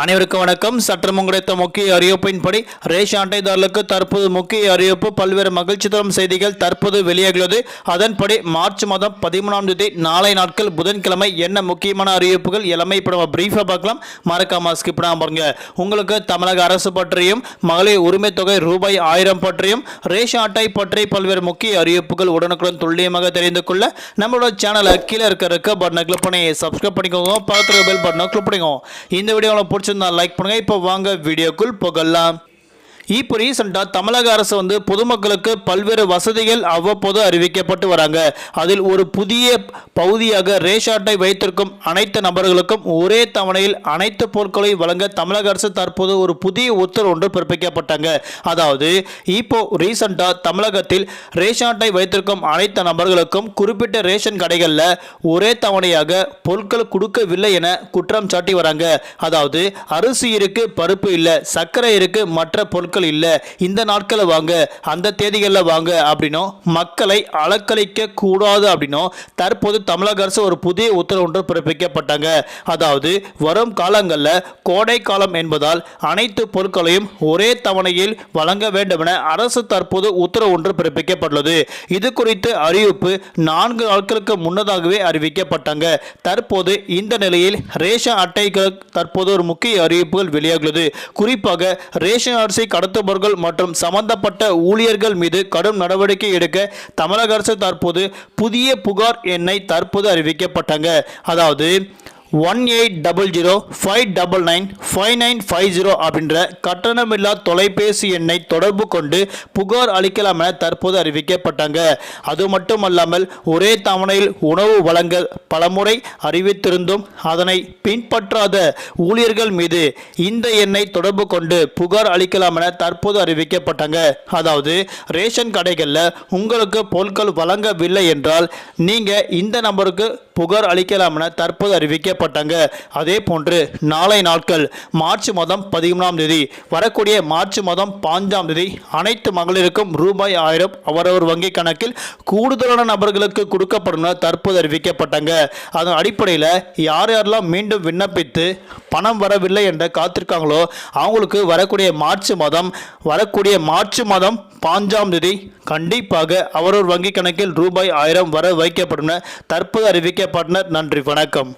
அனைவருக்கும் வணக்கம். சற்றம் கிடைத்த முக்கிய அறிவிப்பின்படி ரேஷன் அட்டைதாரர்களுக்கு தற்போது முக்கிய அறிவிப்பு. பல்வேறு மகிழ்ச்சி தரும் செய்திகள் தற்போது வெளியாகியுள்ளது. அதன்படி மார்ச் மாதம் 13ஆம் தேதி நாளை நாட்கள் புதன்கிழமை என்ன முக்கியமான அறிவிப்புகள் எல்லாமே இப்போ நம்ம பிரீஃபாக பார்க்கலாம். மறக்காம ஸ்கிப் பண்ணாம பாருங்க. உங்களுக்கு தமிழக அரசு பற்றியும் மகளிர் உரிமை தொகை ரூபாய் 1000 பற்றியும் ரேஷன் அட்டை பற்றி பல்வேறு முக்கிய அறிவிப்புகள் உடனுக்குடன் துல்லியமாக தெரிந்து கொள்ள நம்மளோட சேனலை கீழே இருக்க பட்டனை கிளிக் பண்ணி சப்ஸ்கிரைப் பண்ணிக்கோங்க. பக்கத்தில் பெல் பட்டனை கிளிக் பண்ணிக்கோங்க. இந்த வீடியோவில் லைக் பண்ணுங்க. இப்போ வாங்க வீடியோக்குள் போகலாம். இப்போ ரீசெண்டாக தமிழக அரசு பொதுமக்களுக்கு பல்வேறு வசதிகள் அவ்வப்போது அறிவிக்கப்பட்டு வராங்க. அதில் ஒரு புதிய பகுதியாக ரேஷன் அட்டை வைத்திருக்கும் அனைத்து நபர்களுக்கும் ஒரே தவணையில் அனைத்து பொருட்களையும் வழங்க தமிழக அரசு தற்போது ஒரு புதிய உத்தரவு ஒன்று பிறப்பிக்கப்பட்டாங்க. அதாவது இப்போ ரீசெண்டாக தமிழகத்தில் ரேஷன் அட்டை வைத்திருக்கும் அனைத்து நபர்களுக்கும் குறிப்பிட்ட ரேஷன் கடைகளில் ஒரே தவணையாக பொருட்கள் கொடுக்கவில்லை என குற்றம் சாட்டி வராங்க. அதாவது அரிசி இருக்கு, பருப்பு இல்லை, சர்க்கரை இருக்கு, மற்ற பொருட்கள் இல்ல, இந்த நாட்களை வாங்க, அந்த தேதிகளில் வாங்க அப்படின்னும் மக்களை அலக்களிக்க கூடாது அப்படின்னும் தற்போது தமிழக அரசு ஒரு புதிய உத்தரவு ஒன்று பிறப்பிக்கப்பட்டாங்க. அதாவது வரும் காலங்களில் கோடை காலம் என்பதால் அனைத்து பொருட்களையும் ஒரே தவணையில் வழங்க வேண்டும் என அரசு தற்போது உத்தரவு ஒன்று பிறப்பிக்கப்பட்டுள்ளது. இது குறித்து அறிவிப்பு 4 நாட்களுக்கு முன்னதாகவே அறிவிக்கப்பட்டாங்க. தற்போது இந்த நிலையில் ரேஷன் அட்டைகள் தற்போது ஒரு முக்கிய அறிவிப்புகள் வெளியாகியுள்ளது. குறிப்பாக ரேஷன் அரிசி கடத்துபவர்கள் மற்றும் சம்பந்தப்பட்ட ஊழியர்கள் மீது கடும் நடவடிக்கை எடுக்க தமிழக அரசு தற்போது புதிய புகார் எண்ணை தற்போது அறிவிக்கப்பட்டாங்க. அதாவது 1800-599-5950 அப்படின்ற கட்டணமில்லா தொலைபேசி எண்ணை தொடர்பு கொண்டு புகார் அளிக்கலாம் என தற்போது அறிவிக்கப்பட்டாங்க. அது மட்டுமல்லாமல் ஒரே தவணையில் உணவு வழங்க பலமுறை அறிவித்திருந்தும் அதனை பின்பற்றாத ஊழியர்கள் மீது இந்த எண்ணை தொடர்பு கொண்டு புகார் அளிக்கலாம் என தற்போது அறிவிக்கப்பட்டாங்க. அதாவது ரேஷன் கடைகளில் உங்களுக்கு பொருட்கள் வழங்கவில்லை என்றால் நீங்க இந்த நம்பருக்கு புகார் அளிக்கலாம் என தற்போது அறிவிக்கப்பட்டாங்க. அதே போன்று நாளை நாட்கள் மார்ச் மாதம் 13ஆம் தேதி வரக்கூடிய மார்ச் மாதம் 5ஆம் தேதி அனைத்து மகளிருக்கும் ரூபாய் 1000 அவரவர் வங்கி கணக்கில் கூடுதலான நபர்களுக்கு கொடுக்கப்படும் தற்போது அறிவிக்கப்பட்டாங்க. அதன் அடிப்படையில் யார் யாரெல்லாம் மீண்டும் விண்ணப்பித்து பணம் வரவில்லை என்ற காத்திருக்காங்களோ அவங்களுக்கு வரக்கூடிய மார்ச் மாதம் 5ஆம் தேதி கண்டிப்பாக அவரவர் வங்கி கணக்கில் ரூபாய் 1000 வர வைக்கப்படும் தற்போது அறிவிக்கப்பட்டனர். நன்றி, வணக்கம்.